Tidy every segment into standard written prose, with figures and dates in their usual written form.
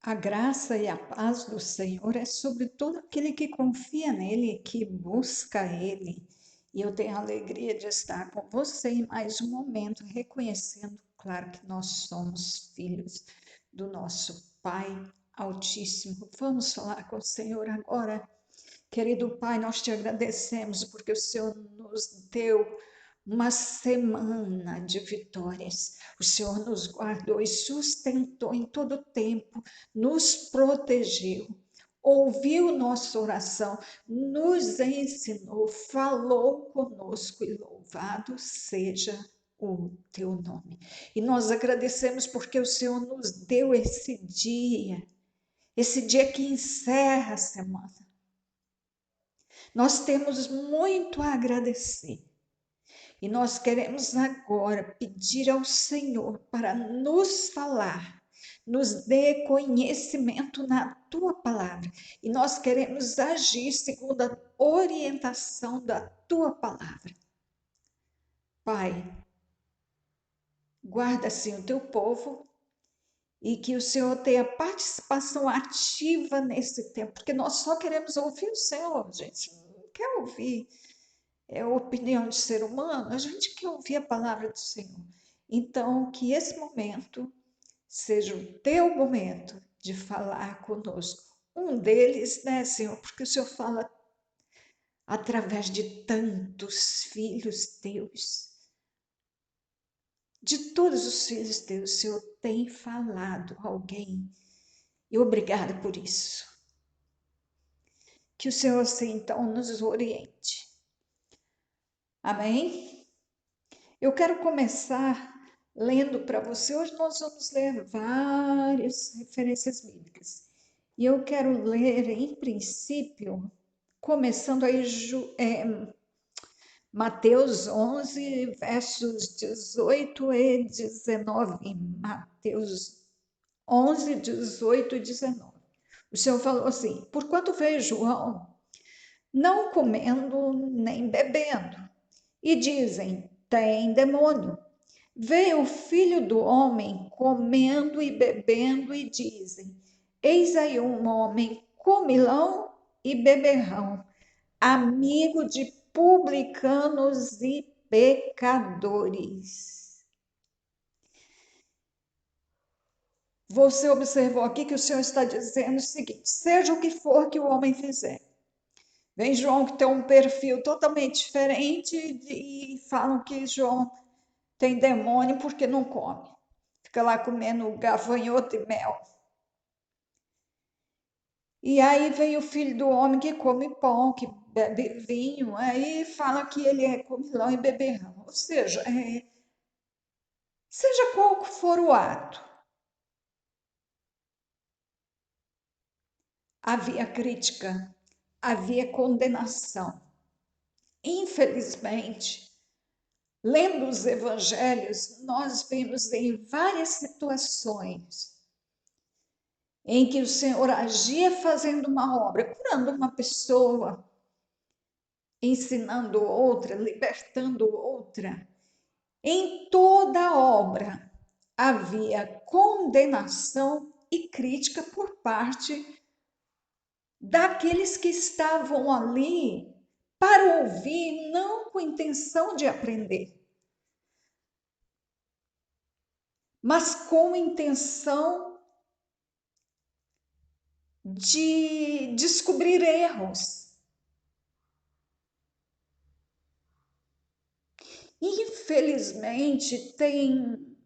A graça e a paz do Senhor é sobre todo aquele que confia nele, que busca ele. E eu tenho a alegria de estar com você em mais um momento, reconhecendo, claro, que nós somos filhos do nosso Pai Altíssimo. Vamos falar com o Senhor agora. Querido Pai, nós te agradecemos porque o Senhor nos deu uma semana de vitórias. O Senhor nos guardou e sustentou em todo o tempo, nos protegeu, ouviu nossa oração, nos ensinou, falou conosco e louvado seja o teu nome. E nós agradecemos porque o Senhor nos deu esse dia que encerra a semana. Nós temos muito a agradecer. E nós queremos agora pedir ao Senhor para nos falar, nos dê conhecimento na tua palavra. E nós queremos agir segundo a orientação da tua palavra. Pai, guarda assim o teu povo e que o Senhor tenha participação ativa nesse tempo, porque nós só queremos ouvir o Senhor, gente. Não quer ouvir opinião de ser humano, a gente quer ouvir a palavra do Senhor. Então, que esse momento seja o teu momento de falar conosco. Um deles, né, Senhor, porque o Senhor fala através de tantos filhos teus. De todos os filhos teus, o Senhor tem falado a alguém. E obrigada por isso. Que o Senhor, assim, então, nos oriente. Amém? Eu quero começar lendo para você. Hoje nós vamos ler várias referências bíblicas. E eu quero ler, em princípio, começando aí Mateus 11, versos 18 e 19. Mateus 11, 18 e 19. O Senhor falou assim: porquanto veio João não comendo nem bebendo, e dizem: tem demônio. Veio o filho do homem comendo e bebendo, e dizem: eis aí um homem comilão e beberrão, amigo de publicanos e pecadores. Você observou aqui que o Senhor está dizendo o seguinte: seja o que for que o homem fizer. Vem João, que tem um perfil totalmente diferente, e falam que João tem demônio porque não come. Fica lá comendo gafanhoto e mel. E aí vem o filho do homem que come pão, que bebe vinho, aí fala que ele é comilão e beberrão. Ou seja, seja qual for o ato, havia crítica, havia condenação. Infelizmente, lendo os evangelhos, nós vemos em várias situações em que o Senhor agia fazendo uma obra, curando uma pessoa, ensinando outra, libertando outra. Em toda a obra havia condenação e crítica por parte daqueles que estavam ali para ouvir, não com intenção de aprender, mas com intenção de descobrir erros. Infelizmente, tem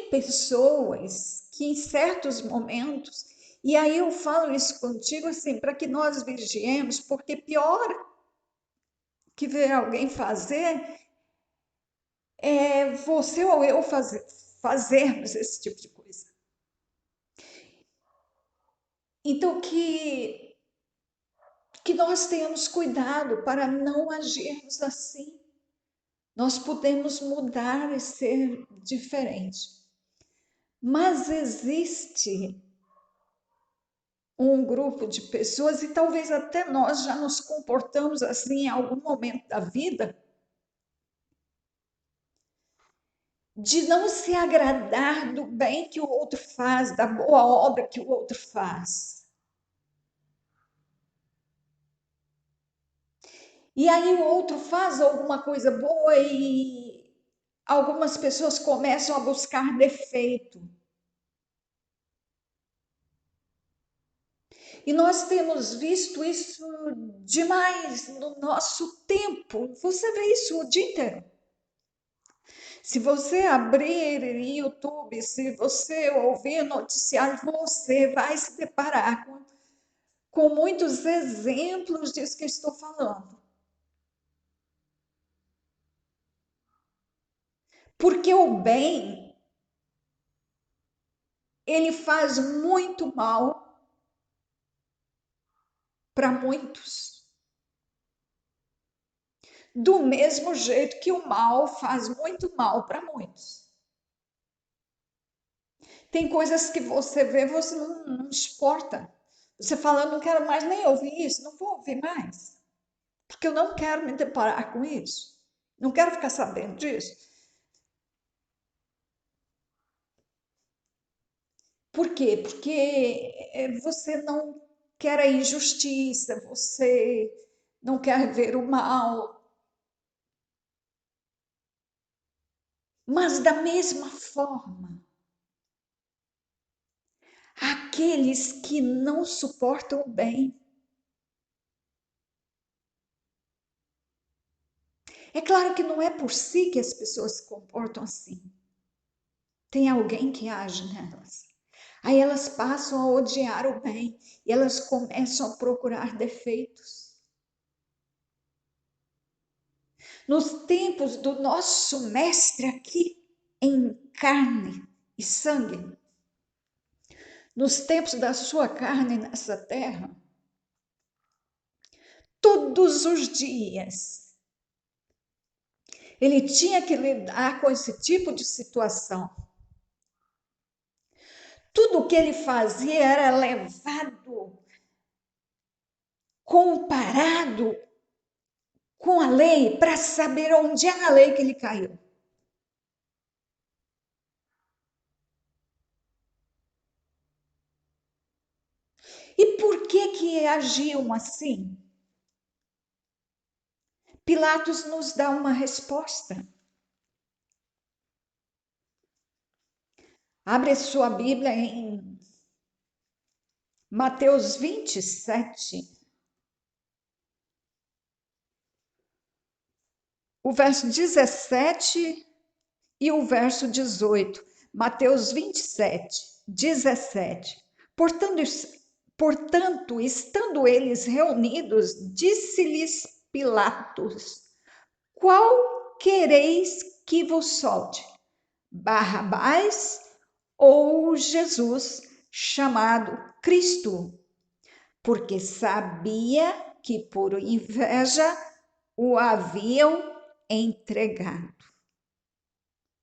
pessoas que em certos momentos, e aí eu falo isso contigo assim, para que nós vigiemos, porque pior que ver alguém fazer é você ou eu fazermos esse tipo de coisa. Então, que nós tenhamos cuidado para não agirmos assim. Nós podemos mudar e ser diferente. Mas existe um grupo de pessoas, e talvez até nós já nos comportamos assim em algum momento da vida, de não se agradar do bem que o outro faz, da boa obra que o outro faz. E aí o outro faz alguma coisa boa e algumas pessoas começam a buscar defeito. E nós temos visto isso demais no nosso tempo. Você vê isso o dia inteiro. Se você abrir YouTube, se você ouvir noticiário, você vai se deparar com muitos exemplos disso que estou falando. Porque o bem, ele faz muito mal para muitos. Do mesmo jeito que o mal faz muito mal para muitos. Tem coisas que você vê, você não exporta. Você fala, eu não quero mais nem ouvir isso, não vou ouvir mais. Porque eu não quero me deparar com isso. Não quero ficar sabendo disso. Por quê? Porque você não quer a injustiça, você não quer ver o mal. Mas da mesma forma, aqueles que não suportam o bem. É claro que não é por si que as pessoas se comportam assim. Tem alguém que age nelas. Aí elas passam a odiar o bem e elas começam a procurar defeitos. Nos tempos do nosso mestre aqui, em carne e sangue, nos tempos da sua carne nessa terra, todos os dias, ele tinha que lidar com esse tipo de situação. Tudo o que ele fazia era levado, comparado com a lei, para saber onde é na lei que ele caiu. E por que agiam assim? Pilatos nos dá uma resposta. Abre sua Bíblia em Mateus 27, o verso 17 e o verso 18. Mateus 27, 17. Portanto, estando eles reunidos, disse-lhes Pilatos: qual quereis que vos solte? Barrabás ou Jesus, chamado Cristo? Porque sabia que por inveja o haviam entregado.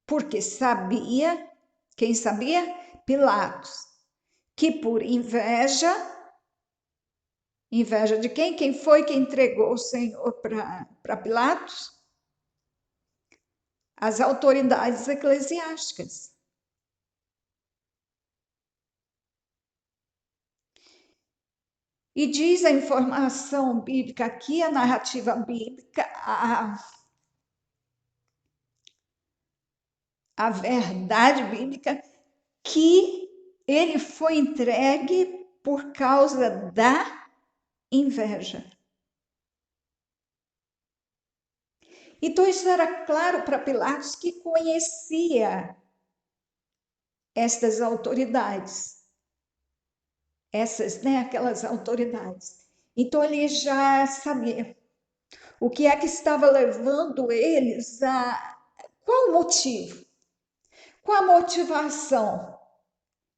Porque sabia, quem sabia? Pilatos, que por inveja de quem? Quem foi que entregou o Senhor para Pilatos? As autoridades eclesiásticas. E diz a informação bíblica aqui, a narrativa bíblica, a verdade bíblica, que ele foi entregue por causa da inveja. Então, isso era claro para Pilatos, que conhecia estas autoridades, aquelas autoridades. Então, ele já sabia o que é que estava levando eles a. Qual o motivo? Qual a motivação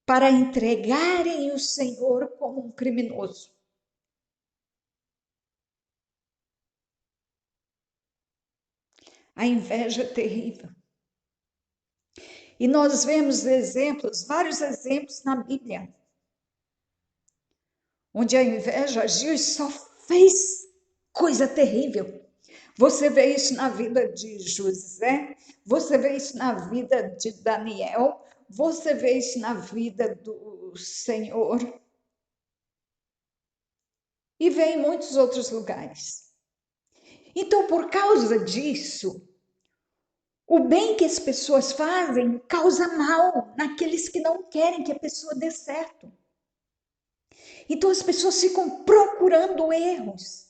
para entregarem o Senhor como um criminoso? A inveja é terrível. E nós vemos exemplos, vários exemplos na Bíblia, onde a inveja agiu e só fez coisa terrível. Você vê isso na vida de José, você vê isso na vida de Daniel, você vê isso na vida do Senhor e vê em muitos outros lugares. Então, por causa disso, o bem que as pessoas fazem causa mal naqueles que não querem que a pessoa dê certo. Então as pessoas ficam procurando erros.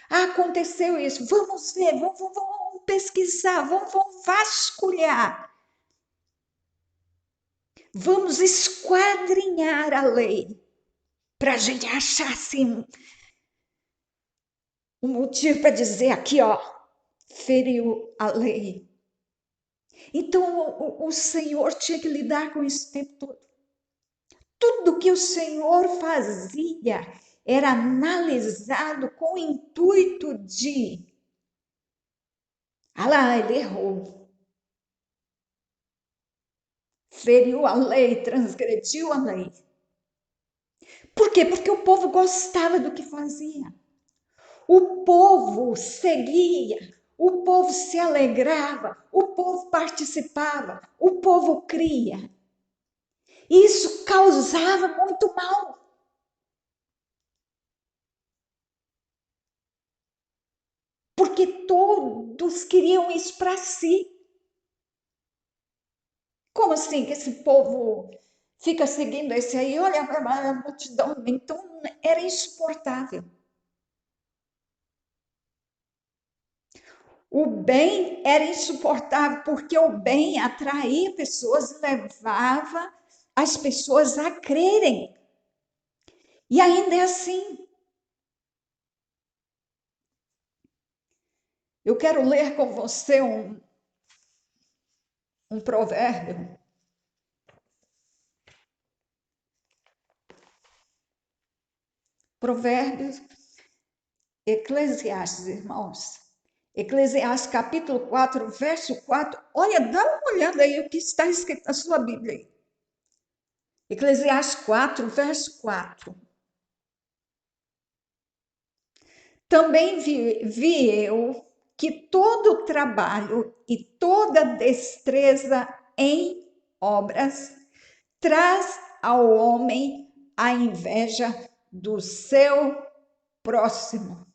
Ah, aconteceu isso, vamos ver, vamos pesquisar, vamos vasculhar. Vamos esquadrinhar a lei para a gente achar assim um motivo para dizer aqui, ó, feriu a lei. Então o Senhor tinha que lidar com isso o tempo todo. Tudo que o Senhor fazia era analisado com o intuito de, ah lá, ele errou, feriu a lei, transgrediu a lei. Por quê? Porque o povo gostava do que fazia. O povo seguia, o povo se alegrava, o povo participava, o povo cria. Isso causava muito mal. Porque todos queriam isso para si. Como assim que esse povo fica seguindo esse aí? Olha a multidão. Então era insuportável. O bem era insuportável, porque o bem atraía pessoas e levava as pessoas a crerem. E ainda é assim. Eu quero ler com você um provérbio. Provérbios, Eclesiastes, irmãos. Eclesiastes capítulo 4, verso 4. Olha, dá uma olhada aí o que está escrito na sua Bíblia. Eclesiastes 4, verso 4. Também vi eu que todo trabalho e toda destreza em obras traz ao homem a inveja do seu próximo.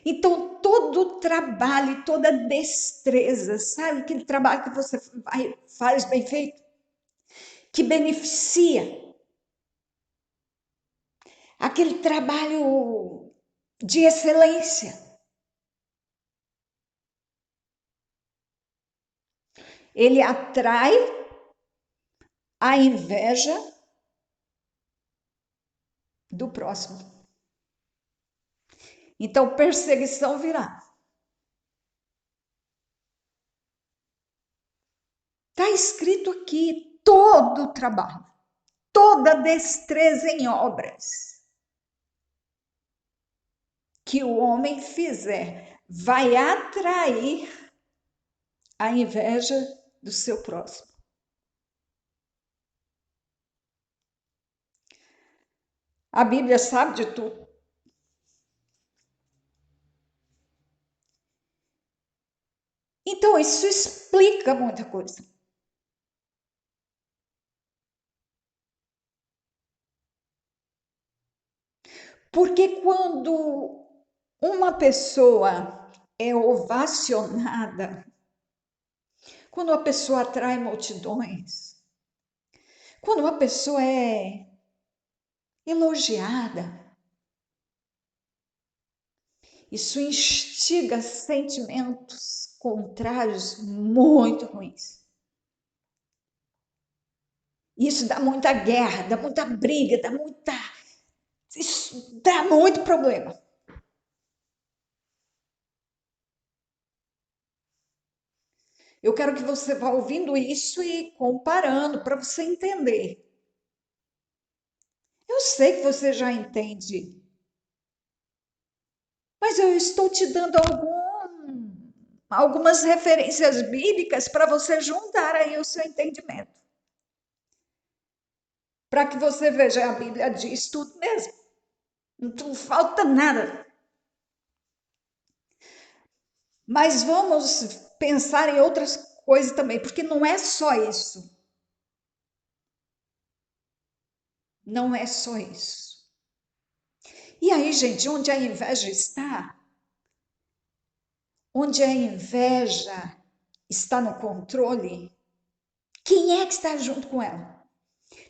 Então, todo trabalho, toda destreza, sabe aquele trabalho que você faz bem feito? Que beneficia. Aquele trabalho de excelência. Ele atrai a inveja do próximo. Então, perseguição virá. Está escrito aqui todo o trabalho, toda destreza em obras que o homem fizer vai atrair a inveja do seu próximo. A Bíblia sabe de tudo. Então, isso explica muita coisa. Porque quando uma pessoa é ovacionada, quando a pessoa atrai multidões, quando uma pessoa é elogiada, isso instiga sentimentos contrários muito ruins. Isso dá muita guerra, dá muita briga, isso dá muito problema. Eu quero que você vá ouvindo isso e comparando para você entender. Eu sei que você já entende, mas eu estou te dando algumas referências bíblicas para você juntar aí o seu entendimento. Para que você veja, a Bíblia diz tudo mesmo. Não falta nada. Mas vamos pensar em outras coisas também, porque não é só isso. Não é só isso. E aí, gente, onde a inveja está, onde a inveja está no controle, quem é que está junto com ela?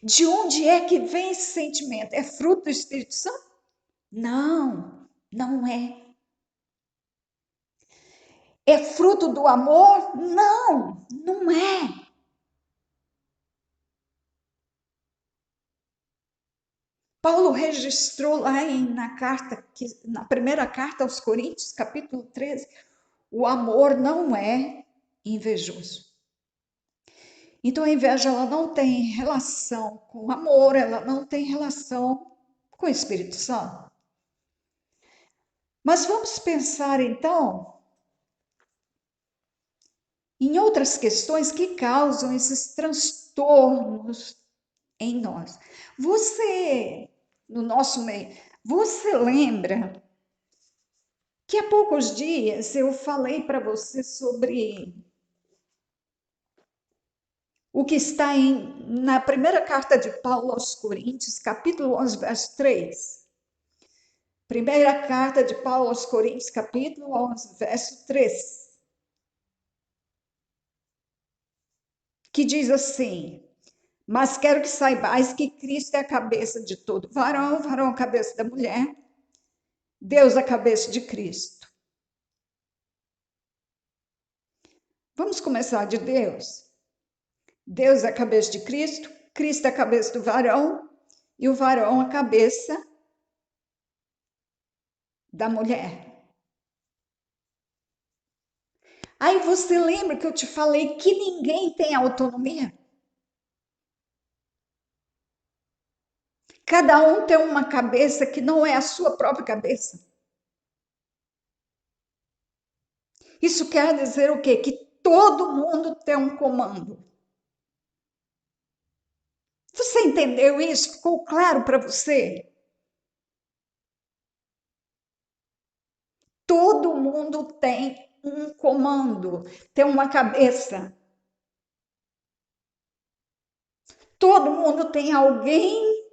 De onde é que vem esse sentimento? É fruto do Espírito Santo? Não, não é. É fruto do amor? Não, não é. Paulo registrou lá na primeira carta aos Coríntios, capítulo 13, o amor não é invejoso. Então a inveja ela não tem relação com o amor, ela não tem relação com o Espírito Santo. Mas vamos pensar então em outras questões que causam esses transtornos em nós. Você, no nosso meio, você lembra que há poucos dias eu falei para você sobre o que está na primeira carta de Paulo aos Coríntios, capítulo 11, verso 3. Primeira carta de Paulo aos Coríntios, capítulo 11, verso 3. Que diz assim: Mas quero que saibais que Cristo é a cabeça de todo varão, varão a cabeça da mulher, Deus a cabeça de Cristo. Vamos começar de Deus. Deus é a cabeça de Cristo, Cristo é a cabeça do varão e o varão a cabeça da mulher. Aí você lembra que eu te falei que ninguém tem autonomia? Cada um tem uma cabeça que não é a sua própria cabeça. Isso quer dizer o quê? Que todo mundo tem um comando. Você entendeu isso? Ficou claro para você? Todo mundo tem um comando, tem uma cabeça. Todo mundo tem alguém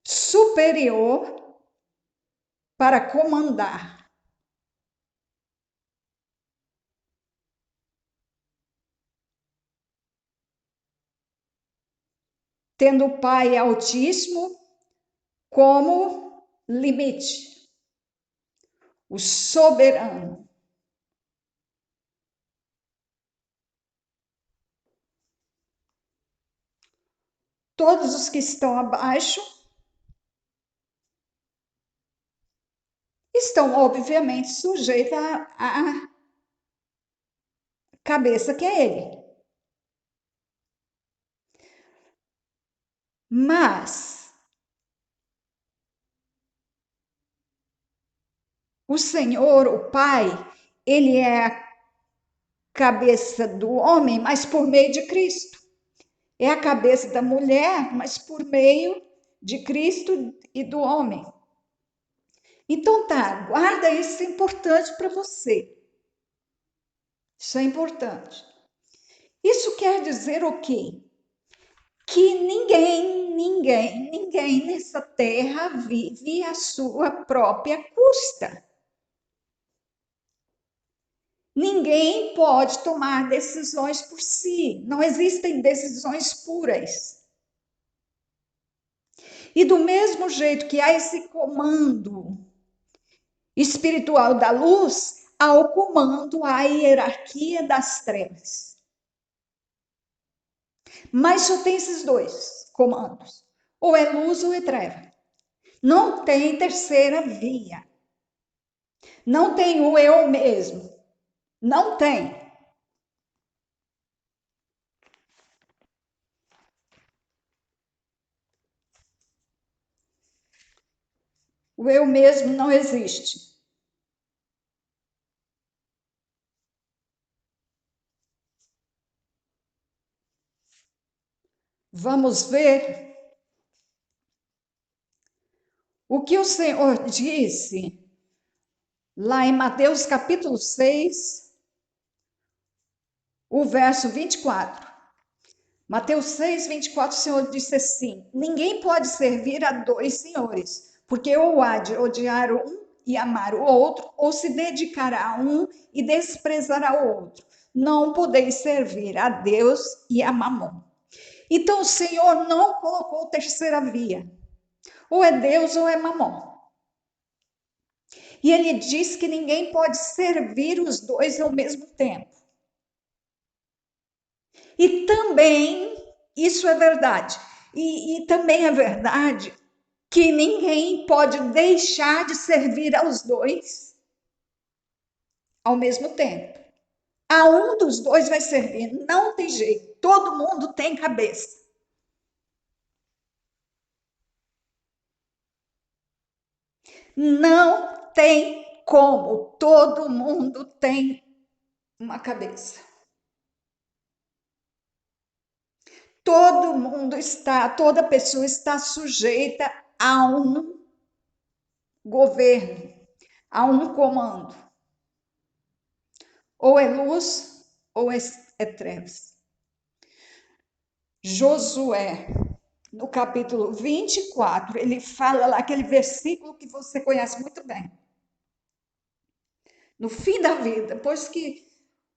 superior para comandar. Tendo o Pai Altíssimo como limite, o soberano. Todos os que estão abaixo estão, obviamente, sujeitos à cabeça que é ele. Mas o Senhor, o Pai, ele é a cabeça do homem, mas por meio de Cristo. É a cabeça da mulher, mas por meio de Cristo e do homem. Então tá, guarda isso, é importante para você. Isso é importante. Isso quer dizer o quê? Que ninguém nessa terra vive à sua própria custa. Ninguém pode tomar decisões por si. Não existem decisões puras. E do mesmo jeito que há esse comando espiritual da luz, há o comando, há a hierarquia das trevas. Mas só tem esses dois comandos. Ou é luz ou é treva. Não tem terceira via. Não tem o eu mesmo. Não tem. O eu mesmo não existe. Vamos ver o que o Senhor disse Lá em Mateus capítulo 6, o verso 24. Mateus 6, 24, o Senhor disse assim: ninguém pode servir a dois senhores, porque ou há de odiar um e amar o outro, ou se dedicará a um e desprezará o outro. Não podeis servir a Deus e a Mamon. Então o Senhor não colocou terceira via. Ou é Deus ou é Mamon. E ele diz que ninguém pode servir os dois ao mesmo tempo. E também, isso é verdade. E também é verdade que ninguém pode deixar de servir aos dois ao mesmo tempo. A um dos dois vai servir, não tem jeito, todo mundo tem cabeça. Não tem como, todo mundo tem uma cabeça. Todo mundo está, toda pessoa está sujeita a um governo, a um comando. Ou é luz ou é trevas. Josué, no capítulo 24, ele fala lá aquele versículo que você conhece muito bem. No fim da vida, depois que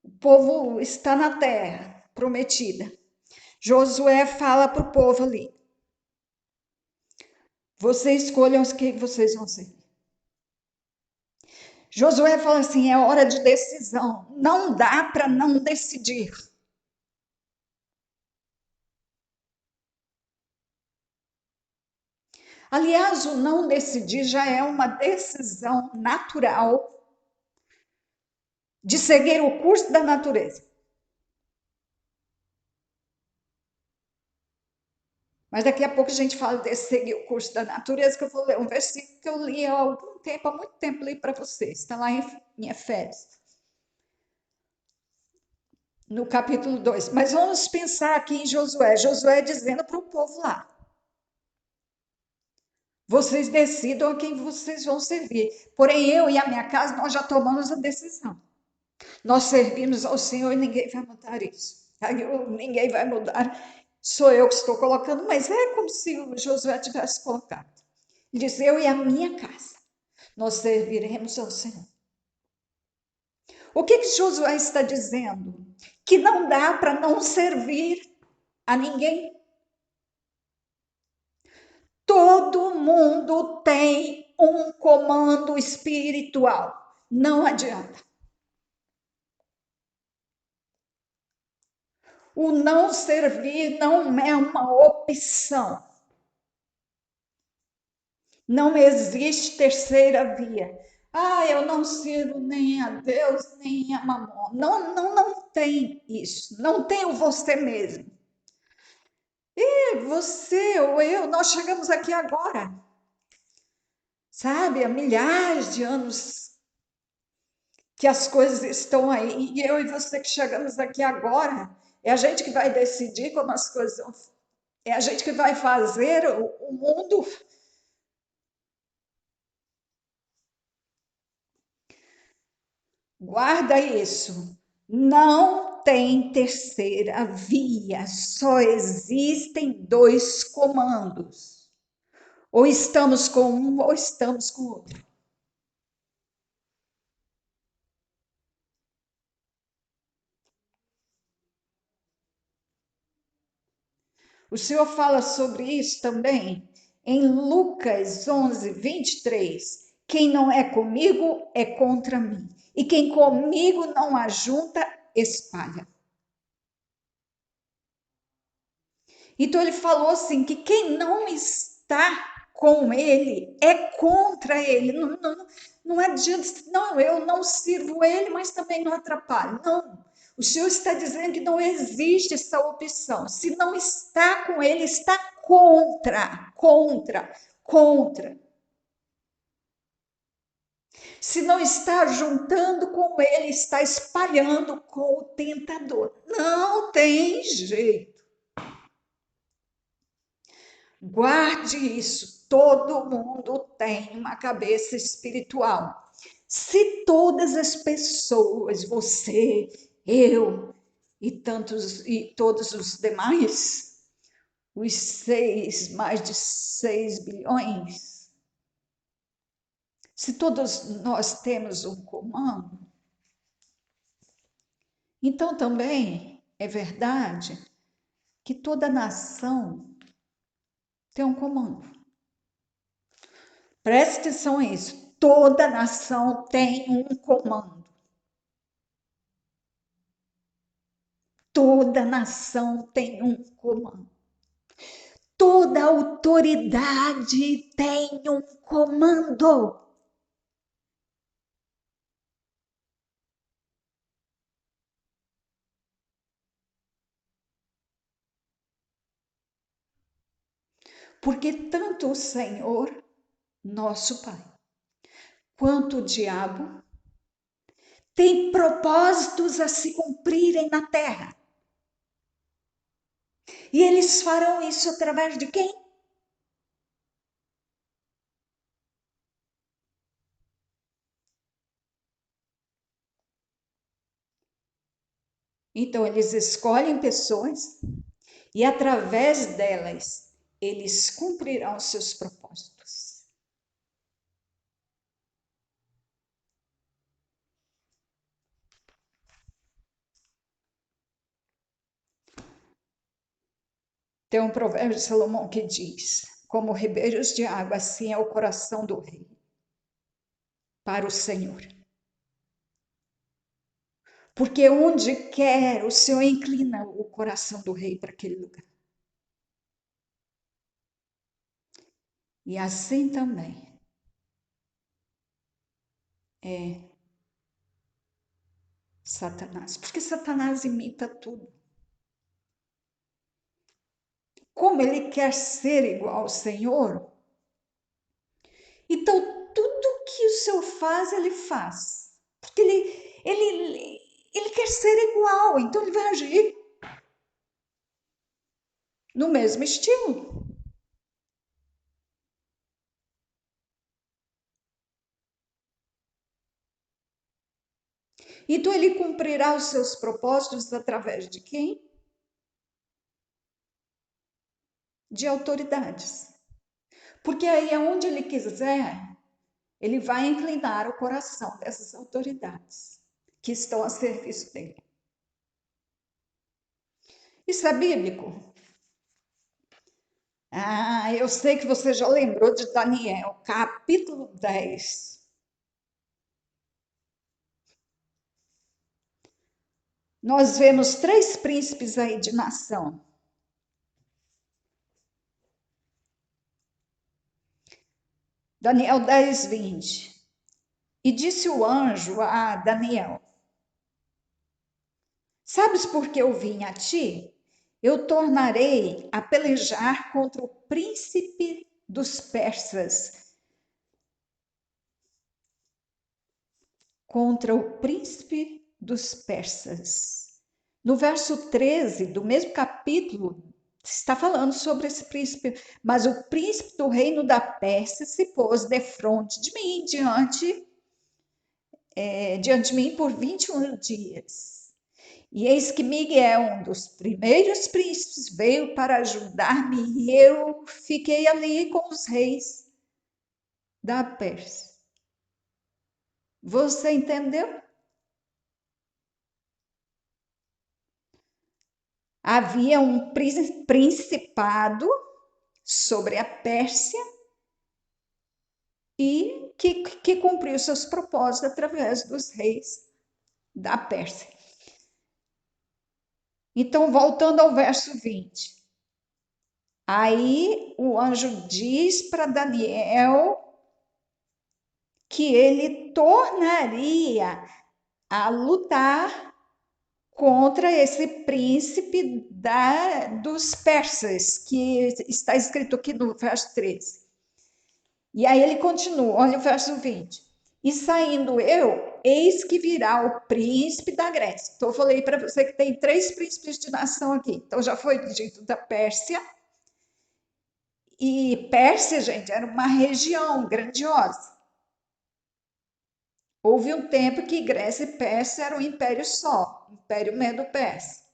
o povo está na terra prometida, Josué fala para o povo ali: vocês escolham os que vocês vão ser. Josué fala assim: é hora de decisão, não dá para não decidir. Aliás, o não decidir já é uma decisão natural de seguir o curso da natureza. Mas daqui a pouco a gente fala de seguir o curso da natureza, que eu vou ler um versículo que eu li há algum tempo, há muito tempo li para vocês. Está lá em Efésios, no capítulo 2. Mas vamos pensar aqui em Josué. Josué dizendo para o povo lá: vocês decidam a quem vocês vão servir. Porém, eu e a minha casa, nós já tomamos a decisão. Nós servimos ao Senhor e ninguém vai mudar isso. Ninguém vai mudar. Sou eu que estou colocando, mas é como se o Josué tivesse colocado. Ele diz: eu e a minha casa, nós serviremos ao Senhor. O que Josué está dizendo? Que não dá para não servir a ninguém. Todo mundo tem um comando espiritual. Não adianta. O não servir não é uma opção. Não existe terceira via. Ah, eu não sirvo nem a Deus, nem a Mamon. Não, não, não tem isso. Não tem o você mesmo. E você ou eu, nós chegamos aqui agora. Sabe, há milhares de anos que as coisas estão aí. E eu e você que chegamos aqui agora, é a gente que vai decidir como as coisas vão. É a gente que vai fazer o mundo. Guarda isso. Não tem terceira via, só existem dois comandos. Ou estamos com um ou estamos com o outro. O Senhor fala sobre isso também em Lucas 11, 23. Quem não é comigo é contra mim. E quem comigo não ajunta, espalha. Então ele falou assim que quem não está com ele é contra ele. Não, não, não adianta, não, eu não sirvo ele, mas também não atrapalho. Não. O Senhor está dizendo que não existe essa opção. Se não está com ele, está contra, contra, contra. Se não está juntando com ele, está espalhando com o tentador. Não tem jeito. Guarde isso. Todo mundo tem uma cabeça espiritual. Se todas as pessoas, você, eu e todos os demais, mais de 6 bilhões, se todos nós temos um comando, então também é verdade que toda nação tem um comando. Preste atenção a isso. Toda nação tem um comando. Toda nação tem um comando. Toda autoridade tem um comando. Porque tanto o Senhor, nosso Pai, quanto o diabo têm propósitos a se cumprirem na terra. E eles farão isso através de quem? Então, eles escolhem pessoas e, através delas, eles cumprirão seus propósitos. Tem um provérbio de Salomão que diz: como ribeiros de água, assim é o coração do rei para o Senhor. Porque onde quer, o Senhor inclina o coração do rei para aquele lugar. E assim também é Satanás. Porque Satanás imita tudo. Como ele quer ser igual ao Senhor, então tudo que o Senhor faz, ele faz. Porque ele quer ser igual, então ele vai agir no mesmo estilo. Então ele cumprirá os seus propósitos através de quem? De autoridades. Porque aí, aonde ele quiser, ele vai inclinar o coração dessas autoridades que estão a serviço dele. Isso é bíblico? Ah, eu sei que você já lembrou de Daniel, capítulo 10. Nós vemos 3 príncipes aí de nação. Daniel 10, 20. E disse o anjo a Daniel: sabes por que eu vim a ti? Eu tornarei a pelejar contra o príncipe dos persas. Contra o príncipe dos persas. No verso 13 do mesmo capítulo, está falando sobre esse príncipe. Mas o príncipe do reino da Pérsia se pôs defronte de mim, diante de mim por 21 dias. E eis que Miguel, um dos primeiros príncipes, veio para ajudar-me e eu fiquei ali com os reis da Pérsia. Você entendeu? Havia um principado sobre a Pérsia e que cumpriu seus propósitos através dos reis da Pérsia. Então, voltando ao verso 20. Aí o anjo diz para Daniel que ele tornaria a lutar contra esse príncipe dos persas, que está escrito aqui no verso 13. E aí ele continua, olha o verso 20. E saindo eu, eis que virá o príncipe da Grécia. Então, eu falei para você que tem 3 príncipes de nação aqui. Então, já foi dito da Pérsia. E Pérsia, gente, era uma região grandiosa. Houve um tempo que Grécia e Pérsia eram um império só, Império Medo-Persa.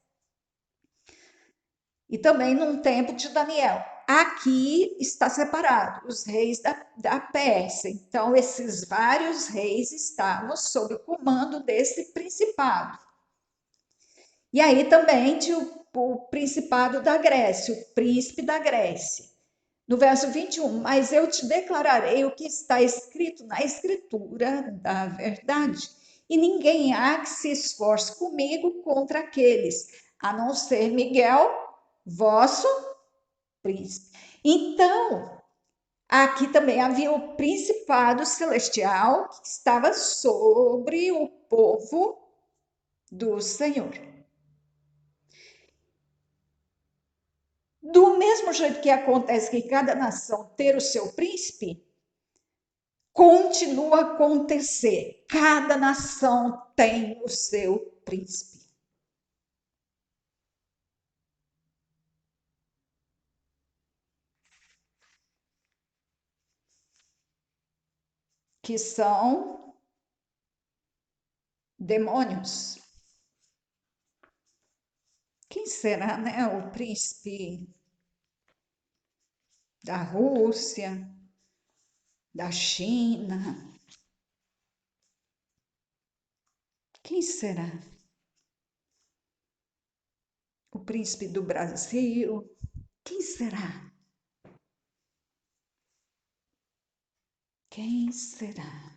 E também num tempo de Daniel. Aqui está separado os reis da Pérsia. Então, esses vários reis estavam sob o comando desse principado. E aí também tinha o principado da Grécia, o príncipe da Grécia. No verso 21, mas eu te declararei o que está escrito na escritura da verdade, e ninguém há que se esforce comigo contra aqueles, a não ser Miguel, vosso príncipe. Então, aqui também havia o principado celestial que estava sobre o povo do Senhor. Do mesmo jeito que acontece que cada nação ter o seu príncipe, continua a acontecer. Cada nação tem o seu príncipe. Que são demônios. Quem será, né? O príncipe da Rússia, da China. Quem será? O príncipe do Brasil. Quem será? Quem será?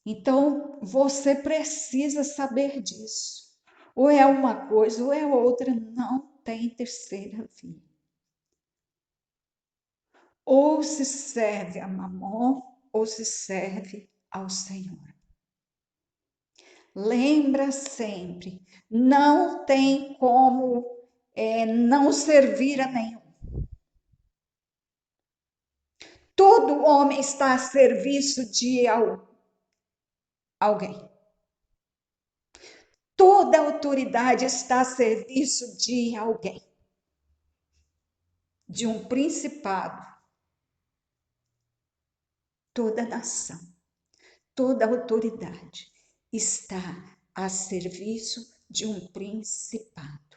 Então, você precisa saber disso. Ou é uma coisa ou é outra, não tem terceira via. Ou se serve a Mamon, ou se serve ao Senhor. Lembra sempre, não tem como não servir a nenhum. Todo homem está a serviço de alguém. Toda autoridade está a serviço de alguém. De um principado. Toda nação, toda autoridade está a serviço de um principado.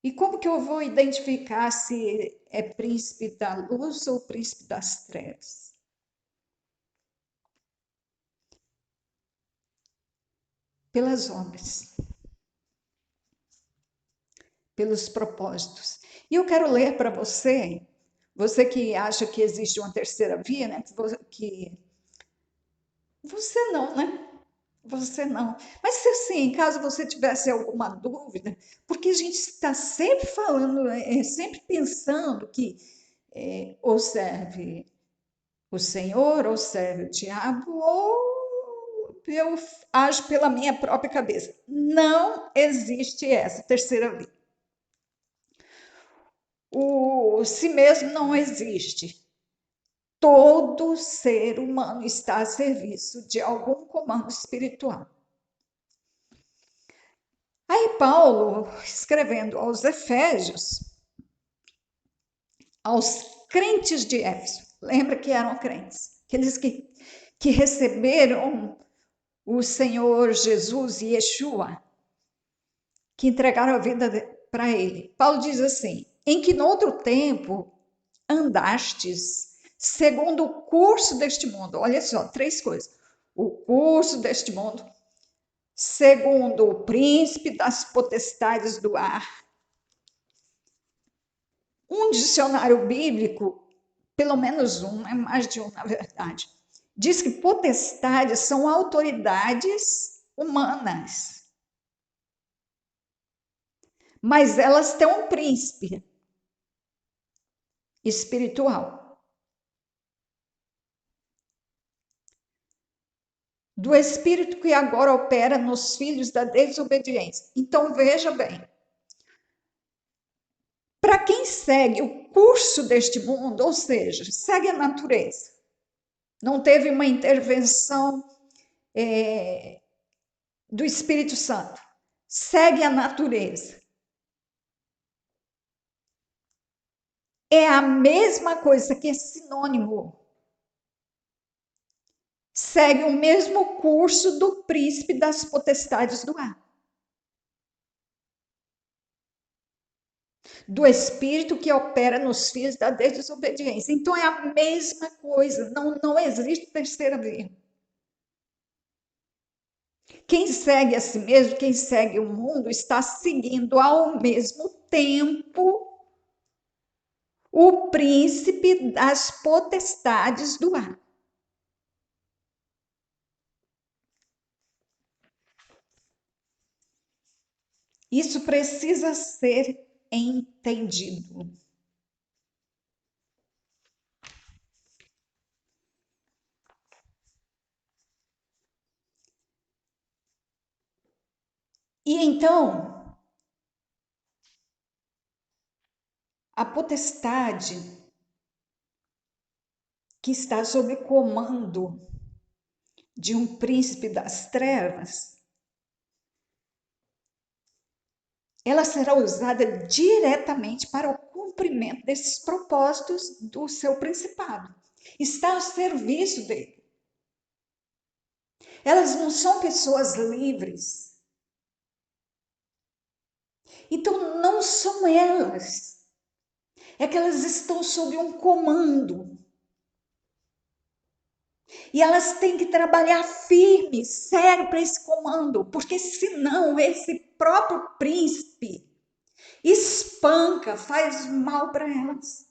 E como que eu vou identificar se é príncipe da luz ou príncipe das trevas? Pelas obras, pelos propósitos. E eu quero ler para você, você que acha que existe uma terceira via, né? Que você não, né? Você não. Mas se assim, caso você tivesse alguma dúvida, porque a gente está sempre falando, sempre pensando que ou serve o Senhor, ou serve o diabo, ou eu ajo pela minha própria cabeça. Não existe essa terceira via. O si mesmo não existe. Todo ser humano está a serviço de algum comando espiritual. Aí Paulo, escrevendo aos Efésios, aos crentes de Éfeso, lembra que eram crentes, aqueles que receberam o Senhor Jesus e Yeshua, que entregaram a vida para ele. Paulo diz assim: em que no outro tempo andastes segundo o curso deste mundo. Olha só, três coisas. O curso deste mundo, segundo o príncipe das potestades do ar. Um dicionário bíblico, pelo menos um, é mais de um, na verdade, diz que potestades são autoridades humanas. Mas elas têm um príncipe espiritual. Do espírito que agora opera nos filhos da desobediência. Então, veja bem, para quem segue o curso deste mundo, ou seja, segue a natureza, não teve uma intervenção do Espírito Santo, segue a natureza. É a mesma coisa que é sinônimo. Segue o mesmo curso do príncipe das potestades do ar. Do espírito que opera nos filhos da desobediência. Então é a mesma coisa, não existe terceira via. Quem segue a si mesmo, quem segue o mundo, está seguindo ao mesmo tempo o príncipe das potestades do ar. Isso precisa ser entendido. E então, a potestade que está sob comando de um príncipe das trevas, ela será usada diretamente para o cumprimento desses propósitos do seu principado. Está ao serviço dele. Elas não são pessoas livres. Então, não são elas. É que elas estão sob um comando. E elas têm que trabalhar firme, sério para esse comando, porque senão esse próprio príncipe espanca, faz mal para elas.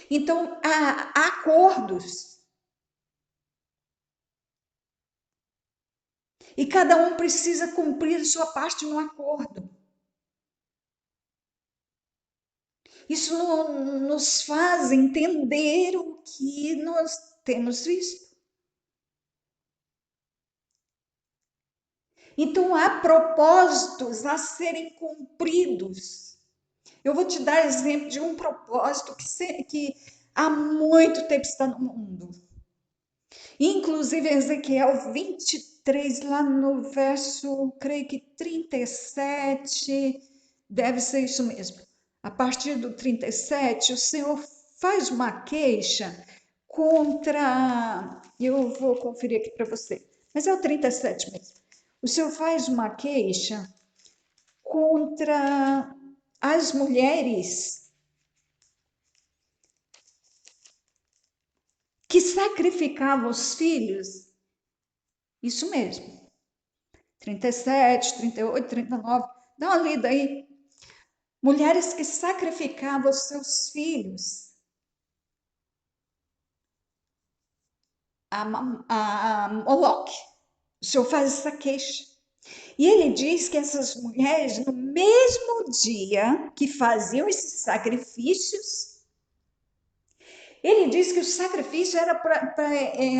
Então, há acordos. E cada um precisa cumprir a sua parte no acordo. Isso nos faz entender o que nós temos visto. Então, há propósitos a serem cumpridos. Eu vou te dar exemplo de um propósito que há muito tempo está no mundo. Inclusive, Ezequiel 23, lá no verso, creio que 37, deve ser isso mesmo. A partir do 37, o Senhor faz uma queixa contra. Eu vou conferir aqui para você, mas é o 37 mesmo. O Senhor faz uma queixa contra as mulheres que sacrificavam os filhos. Isso mesmo. 37, 38, 39. Dá uma lida aí. Mulheres que sacrificavam os seus filhos a Moloque. O Senhor faz essa queixa. E ele diz que essas mulheres, no mesmo dia que faziam esses sacrifícios, ele diz que o sacrifício era para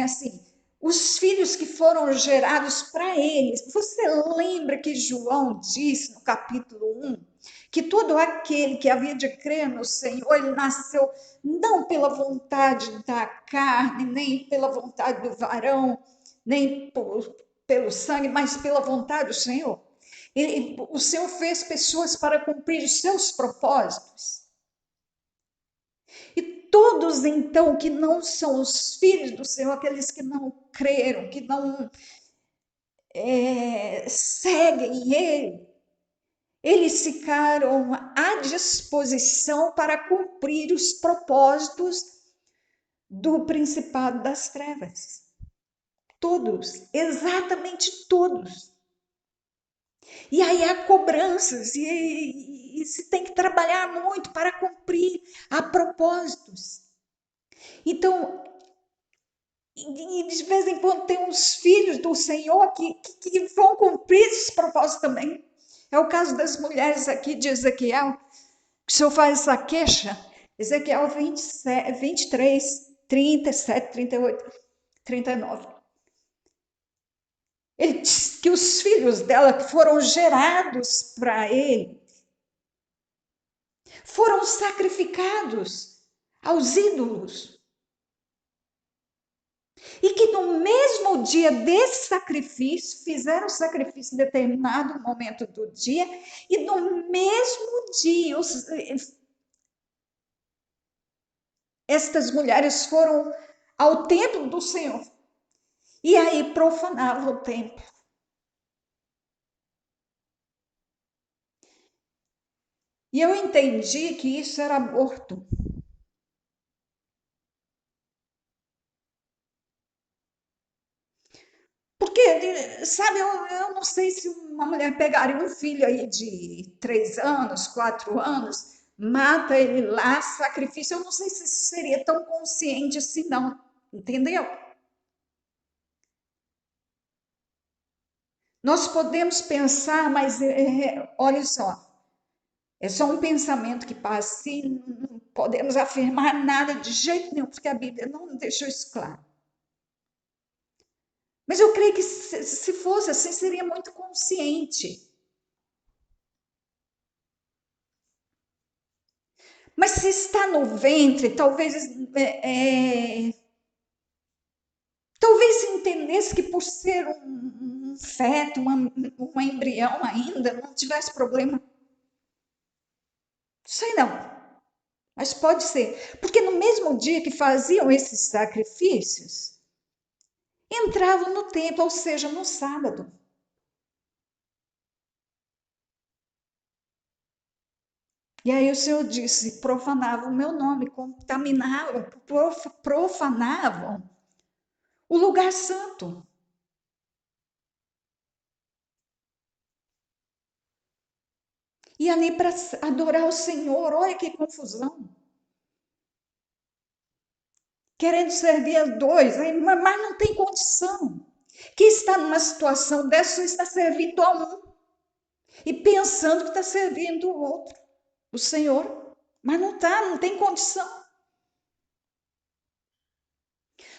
assim, os filhos que foram gerados para eles. Você lembra que João disse no capítulo 1 que todo aquele que havia de crer no Senhor, ele nasceu não pela vontade da carne, nem pela vontade do varão, nem pelo sangue, mas pela vontade do Senhor. O Senhor fez pessoas para cumprir os seus propósitos. E todos, então, que não são os filhos do Senhor, aqueles que não creram, que não seguem Ele, eles ficaram à disposição para cumprir os propósitos do principado das trevas. Todos, exatamente todos. E aí há cobranças, e se tem que trabalhar muito para cumprir, há propósitos. Então, e de vez em quando tem uns filhos do Senhor que vão cumprir esses propósitos também. É o caso das mulheres aqui de Ezequiel, que o Senhor faz essa queixa. Ezequiel 27, 23, 37, 38, 39. Ele diz que os filhos dela que foram gerados para ele foram sacrificados aos ídolos. E que no mesmo dia desse sacrifício, fizeram o sacrifício em determinado momento do dia, e no mesmo dia estas mulheres foram ao templo do Senhor. E aí profanavam o templo. E eu entendi que isso era aborto. Porque, sabe, eu não sei se uma mulher pegaria um filho aí de 3 anos, 4 anos, mata ele lá, sacrifício. Eu não sei se isso seria tão consciente assim, não. Entendeu? Nós podemos pensar, mas olha só, é só um pensamento que passa assim, não podemos afirmar nada de jeito nenhum, porque a Bíblia não deixou isso claro. Mas eu creio que se fosse assim, seria muito consciente. Mas se está no ventre, talvez entendesse que por ser um feto, um embrião ainda, não tivesse problema. Sei não, mas pode ser. Porque no mesmo dia que faziam esses sacrifícios, entravam no templo, ou seja, no sábado. E aí o Senhor disse: profanavam o meu nome, contaminavam, profanavam o lugar santo. E ali para adorar o Senhor, olha que confusão. Querendo servir a dois, mas não tem condição. Quem está numa situação dessa está servindo a um e pensando que está servindo o outro, o Senhor, mas não está, não tem condição.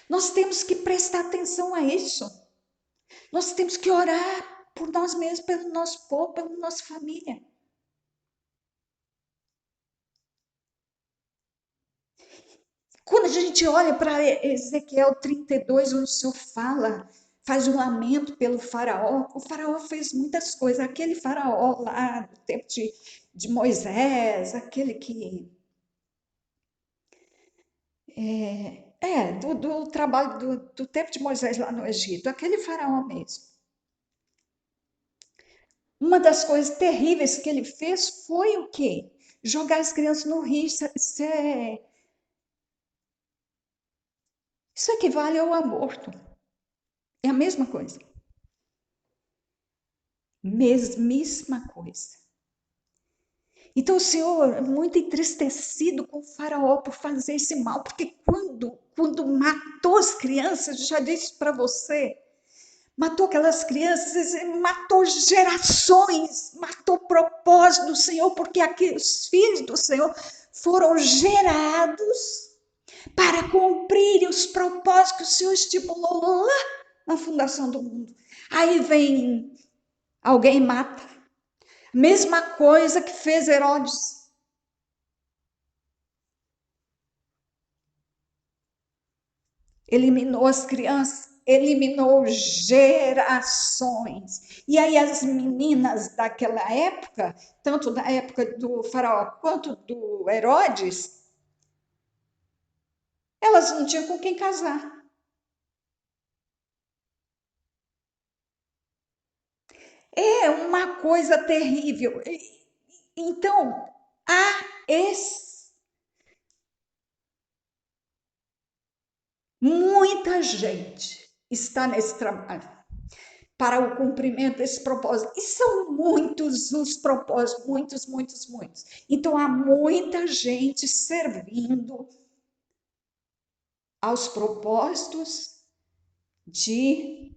Nós temos que prestar atenção a isso. Nós temos que orar por nós mesmos, pelo nosso povo, pela nossa família. Quando a gente olha para Ezequiel 32, onde o Senhor fala, faz um lamento pelo faraó, o faraó fez muitas coisas. Aquele faraó lá do tempo de Moisés, aquele que... do trabalho do tempo de Moisés lá no Egito, aquele faraó mesmo. Uma das coisas terríveis que ele fez foi o quê? Jogar as crianças no rio. Isso equivale ao aborto. É a mesma coisa. Mesmíssima coisa. Então o Senhor é muito entristecido com o faraó por fazer esse mal, porque quando matou as crianças, já disse para você, matou aquelas crianças, matou gerações, matou o propósito do Senhor, porque aqueles filhos do Senhor foram gerados para cumprir os propósitos que o Senhor estipulou lá na fundação do mundo. Aí vem alguém e mata. Mesma coisa que fez Herodes. Eliminou as crianças, eliminou gerações. E aí as meninas daquela época, tanto da época do faraó quanto do Herodes, elas não tinham com quem casar. É uma coisa terrível. Então, há muita gente está nesse trabalho para o cumprimento desse propósito. E são muitos os propósitos, muitos, muitos, muitos. Então, há muita gente servindo aos propósitos de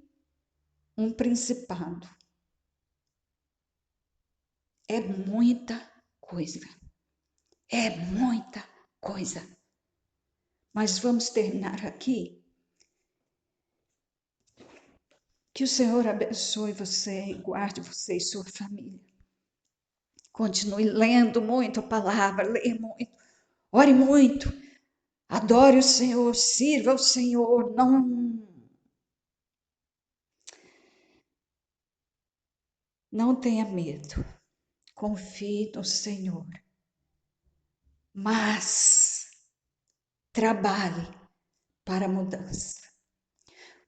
um principado. É muita coisa. É muita coisa. Mas vamos terminar aqui. Que o Senhor abençoe você e guarde você e sua família. Continue lendo muito a palavra, leia muito, ore muito, adore o Senhor, sirva o Senhor, não Não tenha medo, confie no Senhor, mas trabalhe para a mudança.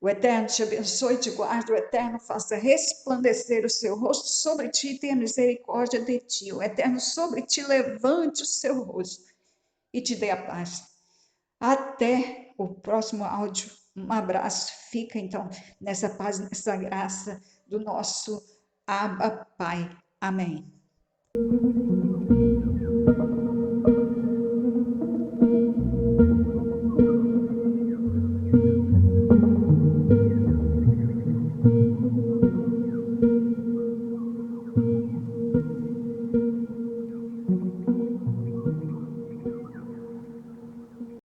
O Eterno te abençoe e te guarde, o Eterno faça resplandecer o seu rosto sobre ti e tenha misericórdia de ti. O Eterno sobre ti levante o seu rosto e te dê a paz. Até o próximo áudio. Um abraço. Fica então nessa paz, nessa graça do nosso Abba Pai. Amém.